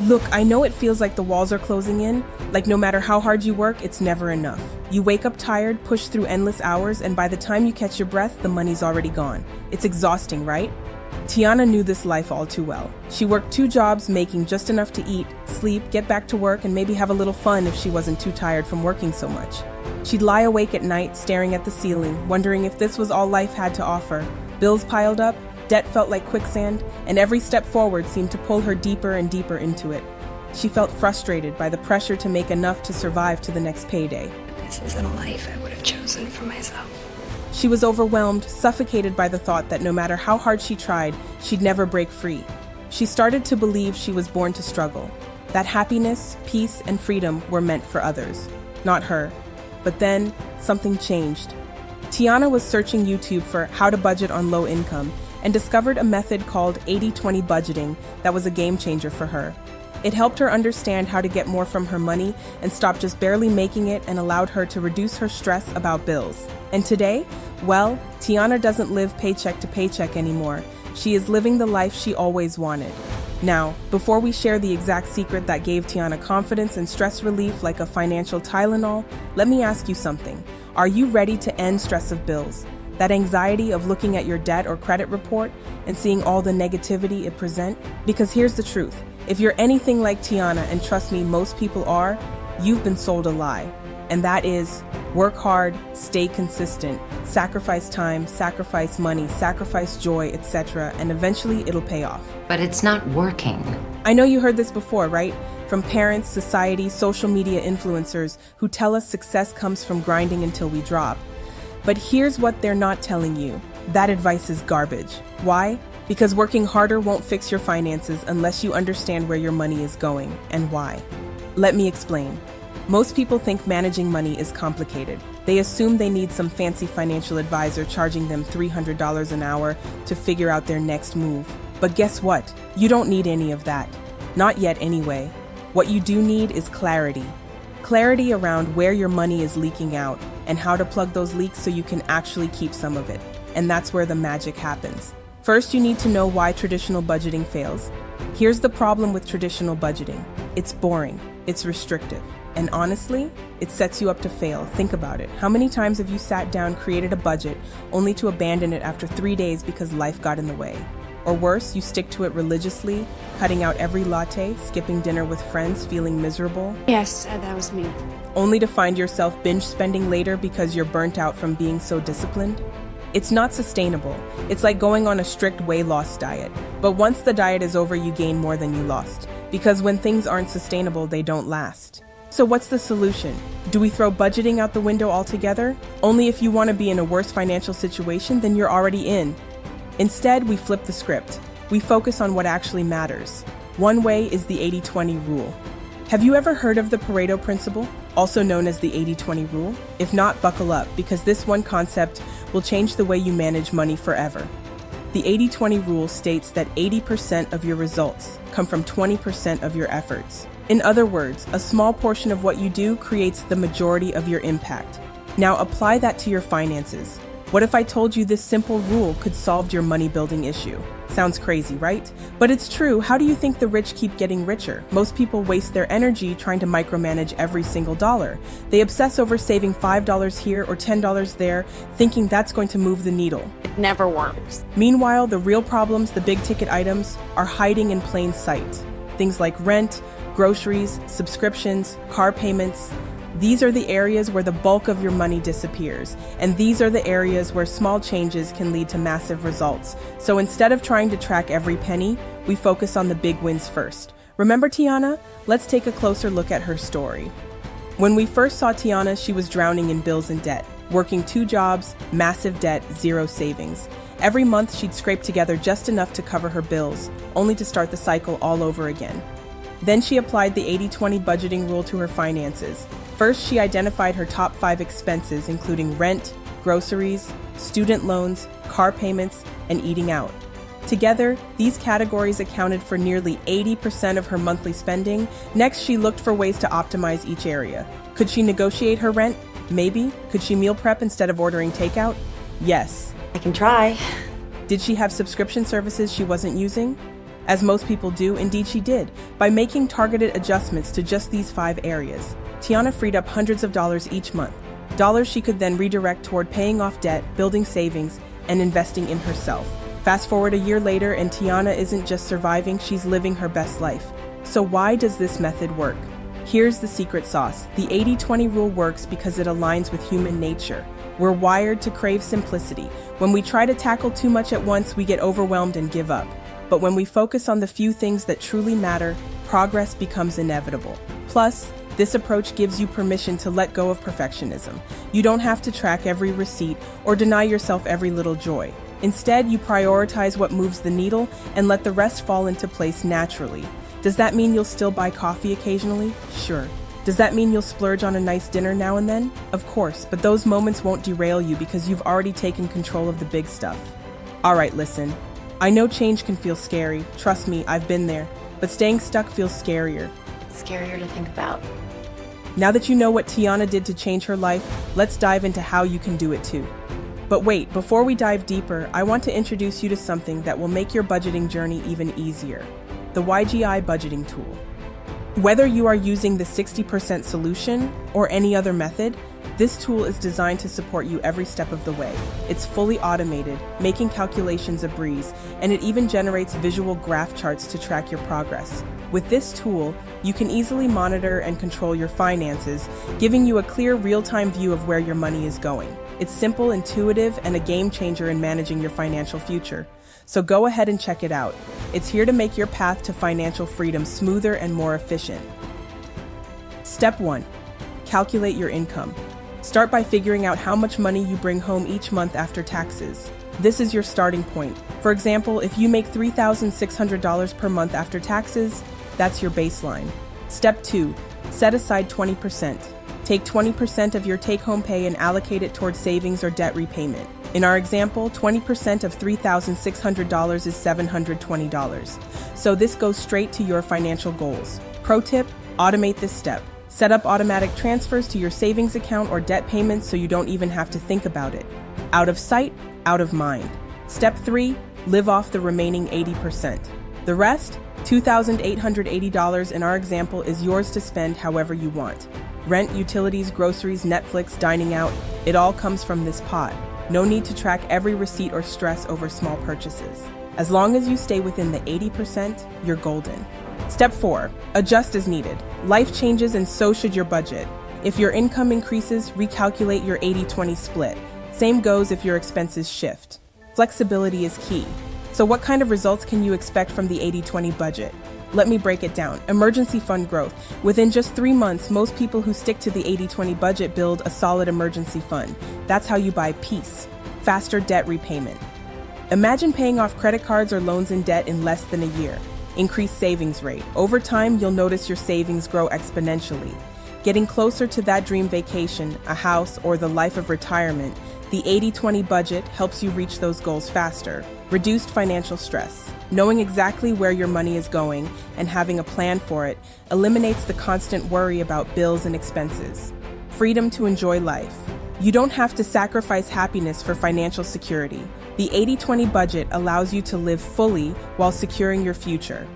Look, I know it feels like the walls are closing in, like no matter how hard you work, it's never enough. You wake up tired, push through endless hours, and by the time you catch your breath, the money's already gone. It's exhausting, right? Tiana knew this life all too well. She worked 2 jobs, making just enough to eat, sleep, get back to work, and maybe have a little fun if she wasn't too tired from working so much. She'd lie awake at night, staring at the ceiling, wondering if this was all life had to offer. Bills piled up, debt felt like quicksand, and every step forward seemed to pull her deeper and deeper into it. She felt frustrated by the pressure to make enough to survive to the next payday. This isn't a life I would have chosen for myself. She was overwhelmed, suffocated by the thought that no matter how hard she tried, she'd never break free. She started to believe she was born to struggle, that happiness, peace, and freedom were meant for others, not her. But then, something changed. Tiana was searching YouTube for how to budget on low income and discovered a method called 80-20 budgeting that was a game changer for her. It helped her understand how to get more from her money and stop just barely making it, and allowed her to reduce her stress about bills. And today, well, Tiana doesn't live paycheck to paycheck anymore. She is living the life she always wanted. Now, before we share the exact secret that gave Tiana confidence and stress relief like a financial Tylenol, let me ask you something. Are you ready to end stress of bills? That anxiety of looking at your debt or credit report and seeing all the negativity it presents? Because here's the truth. If you're anything like Tiana, and trust me, most people are, you've been sold a lie. And that is, work hard, stay consistent, sacrifice time, sacrifice money, sacrifice joy, etc., and eventually it'll pay off. But it's not working. I know you heard this before, right? From parents, society, social media influencers who tell us success comes from grinding until we drop. But here's what they're not telling you. That advice is garbage. Why? Because working harder won't fix your finances unless you understand where your money is going and why. Let me explain. Most people think managing money is complicated. They assume they need some fancy financial advisor charging them $300 an hour to figure out their next move. But guess what? You don't need any of that. Not yet anyway. What you do need is clarity. Clarity around where your money is leaking out and how to plug those leaks so you can actually keep some of it. And that's where the magic happens. First, you need to know why traditional budgeting fails. Here's the problem with traditional budgeting. It's boring. It's restrictive. And honestly, it sets you up to fail. Think about it. How many times have you sat down, created a budget, only to abandon it after 3 days because life got in the way? Or worse, you stick to it religiously, cutting out every latte, skipping dinner with friends, feeling miserable? Yes, that was me. Only to find yourself binge spending later because you're burnt out from being so disciplined? It's not sustainable. It's like going on a strict weight loss diet. But once the diet is over, you gain more than you lost. Because when things aren't sustainable, they don't last. So what's the solution? Do we throw budgeting out the window altogether? Only if you want to be in a worse financial situation than you're already in. Instead, we flip the script. We focus on what actually matters. One way is the 80-20 rule. Have you ever heard of the Pareto principle, also known as the 80-20 rule? If not, buckle up, because this one concept will change the way you manage money forever. The 80-20 rule states that 80% of your results come from 20% of your efforts. In other words, a small portion of what you do creates the majority of your impact. Now apply that to your finances. What if I told you this simple rule could solve your money-building issue? Sounds crazy, right? But it's true. How do you think the rich keep getting richer? Most people waste their energy trying to micromanage every single dollar. They obsess over saving $5 here or $10 there, thinking that's going to move the needle. It never works. Meanwhile, the real problems, the big-ticket items, are hiding in plain sight. Things like rent, groceries, subscriptions, car payments. These are the areas where the bulk of your money disappears, and these are the areas where small changes can lead to massive results. So instead of trying to track every penny, we focus on the big wins first. Remember Tiana? Let's take a closer look at her story. When we first saw Tiana, she was drowning in bills and debt, working 2 jobs, massive debt, 0 savings. Every month she'd scrape together just enough to cover her bills, only to start the cycle all over again. Then she applied the 80-20 budgeting rule to her finances. First, she identified her top 5 expenses, including rent, groceries, student loans, car payments, and eating out. Together, these categories accounted for nearly 80% of her monthly spending. Next, she looked for ways to optimize each area. Could she negotiate her rent? Maybe. Could she meal prep instead of ordering takeout? Yes. I can try. Did she have subscription services she wasn't using? As most people do, indeed she did. By making targeted adjustments to just these 5 areas, Tiana freed up hundreds of dollars each month. Dollars she could then redirect toward paying off debt, building savings, and investing in herself. Fast forward a year later, and Tiana isn't just surviving, she's living her best life. So why does this method work? Here's the secret sauce. The 80-20 rule works because it aligns with human nature. We're wired to crave simplicity. When we try to tackle too much at once, we get overwhelmed and give up. But when we focus on the few things that truly matter, progress becomes inevitable. Plus, this approach gives you permission to let go of perfectionism. You don't have to track every receipt or deny yourself every little joy. Instead, you prioritize what moves the needle and let the rest fall into place naturally. Does that mean you'll still buy coffee occasionally? Sure. Does that mean you'll splurge on a nice dinner now and then? Of course, but those moments won't derail you because you've already taken control of the big stuff. Alright, listen. I know change can feel scary. Trust me, I've been there. But staying stuck feels scarier. It's scarier to think about. Now that you know what Tiana did to change her life, let's dive into how you can do it too. But wait, before we dive deeper, I want to introduce you to something that will make your budgeting journey even easier. The YGI budgeting tool. Whether you are using the 60% solution or any other method, this tool is designed to support you every step of the way. It's fully automated, making calculations a breeze, and it even generates visual graph charts to track your progress. With this tool, you can easily monitor and control your finances, giving you a clear real-time view of where your money is going. It's simple, intuitive, and a game changer in managing your financial future. So go ahead and check it out. It's here to make your path to financial freedom smoother and more efficient. Step 1. Calculate your income. Start by figuring out how much money you bring home each month after taxes. This is your starting point. For example, if you make $3,600 per month after taxes, that's your baseline. Step 2. Set aside 20%. Take 20% of your take-home pay and allocate it towards savings or debt repayment. In our example, 20% of $3,600 is $720. So this goes straight to your financial goals. Pro tip, automate this step. Set up automatic transfers to your savings account or debt payments so you don't even have to think about it. Out of sight, out of mind. Step 3, live off the remaining 80%. The rest, $2,880 in our example, is yours to spend however you want. Rent, utilities, groceries, Netflix, dining out, it all comes from this pot. No need to track every receipt or stress over small purchases. As long as you stay within the 80%, you're golden. Step 4, adjust as needed. Life changes and so should your budget. If your income increases, recalculate your 80-20 split. Same goes if your expenses shift. Flexibility is key. So what kind of results can you expect from the 80-20 budget? Let me break it down. Emergency fund growth. Within just 3 months, most people who stick to the 80-20 budget build a solid emergency fund. That's how you buy peace. Faster debt repayment. Imagine paying off credit cards or loans in debt in less than a year. Increased savings rate. Over time, you'll notice your savings grow exponentially. Getting closer to that dream vacation, a house, or the life of retirement, the 80-20 budget helps you reach those goals faster. Reduced financial stress. Knowing exactly where your money is going and having a plan for it eliminates the constant worry about bills and expenses. Freedom to enjoy life. You don't have to sacrifice happiness for financial security. The 80-20 budget allows you to live fully while securing your future.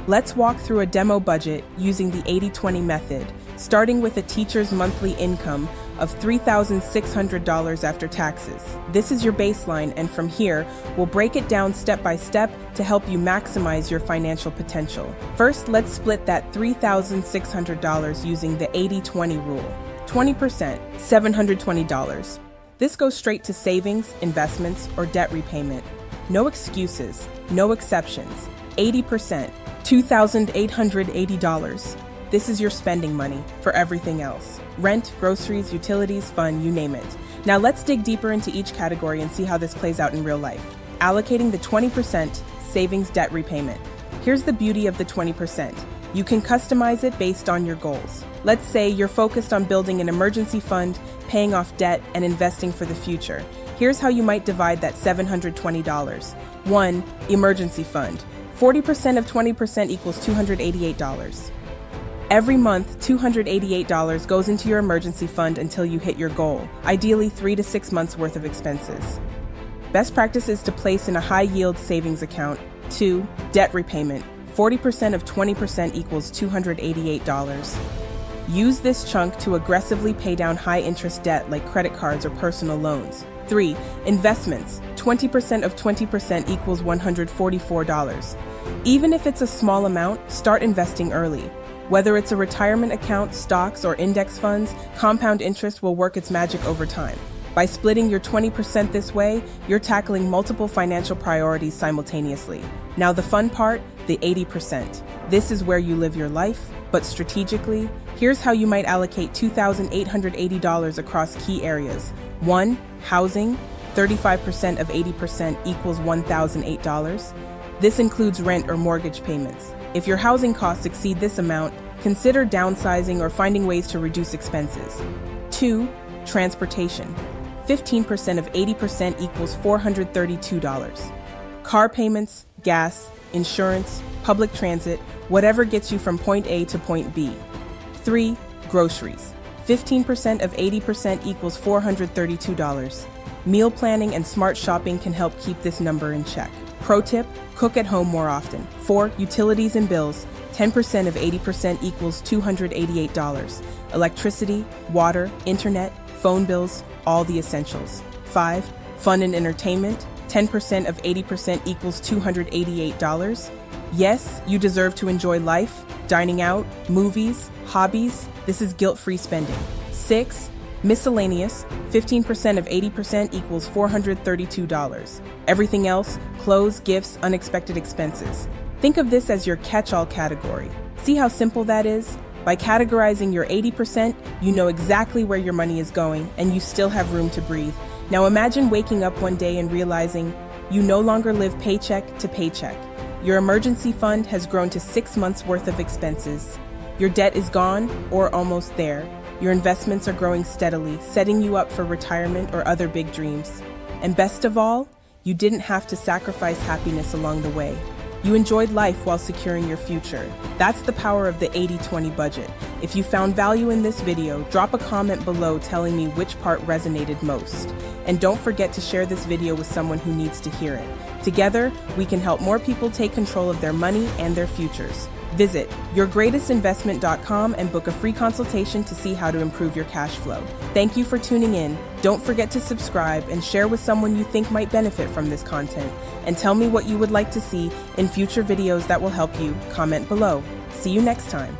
Let's walk through a demo budget using the 80-20 method, starting with a teacher's monthly income of $3,600 after taxes. This is your baseline, and from here, we'll break it down step by step to help you maximize your financial potential. First, let's split that $3,600 using the 80-20 rule. 20%, $720. This goes straight to savings, investments, or debt repayment. No excuses, no exceptions. 80%, $2,880. This is your spending money for everything else. Rent, groceries, utilities, fun, you name it. Now let's dig deeper into each category and see how this plays out in real life. Allocating the 20%, savings, debt repayment. Here's the beauty of the 20%. You can customize it based on your goals. Let's say you're focused on building an emergency fund, paying off debt, and investing for the future. Here's how you might divide that $720. 1. Emergency fund. 40% of 20% equals $288. Every month, $288 goes into your emergency fund until you hit your goal, ideally 3 to 6 months worth of expenses. Best practice is to place in a high-yield savings account, 2. Debt repayment. 40% of 20% equals $288. Use this chunk to aggressively pay down high-interest debt like credit cards or personal loans. 3. Investments. 20% of 20% equals $144. Even if it's a small amount, start investing early. Whether it's a retirement account, stocks, or index funds, compound interest will work its magic over time. By splitting your 20% this way, you're tackling multiple financial priorities simultaneously. Now the fun part, the 80%. This is where you live your life, but strategically, here's how you might allocate $2,880 across key areas. 1. Housing. 35% of 80% equals $1,008. This includes rent or mortgage payments. If your housing costs exceed this amount, consider downsizing or finding ways to reduce expenses. 2. Transportation. 15% of 80% equals $432. Car payments, gas, insurance, public transit, whatever gets you from point A to point B. 3. Groceries. 15% of 80% equals $432. Meal planning and smart shopping can help keep this number in check. Pro tip, cook at home more often. 4. Utilities and bills. 10% of 80% equals $288. Electricity, water, internet, phone bills, all the essentials. 5. Fun and entertainment. 10% of 80% equals $288. Yes, you deserve to enjoy life, dining out, movies, hobbies. This is guilt-free spending. 6. Miscellaneous. 15% of 80% equals $432. Everything else, clothes, gifts, unexpected expenses. Think of this as your catch-all category. See how simple that is? By categorizing your 80%, you know exactly where your money is going, and you still have room to breathe. Now imagine waking up one day and realizing you no longer live paycheck to paycheck. Your emergency fund has grown to 6 months' worth of expenses. Your debt is gone or almost there. Your investments are growing steadily, setting you up for retirement or other big dreams. And best of all, you didn't have to sacrifice happiness along the way. You enjoyed life while securing your future. That's the power of the 80-20 budget. If you found value in this video, drop a comment below telling me which part resonated most. And don't forget to share this video with someone who needs to hear it. Together, we can help more people take control of their money and their futures. Visit yourgreatestinvestment.com and book a free consultation to see how to improve your cash flow. Thank you for tuning in. Don't forget to subscribe and share with someone you think might benefit from this content. And tell me what you would like to see in future videos that will help you. Comment below. See you next time.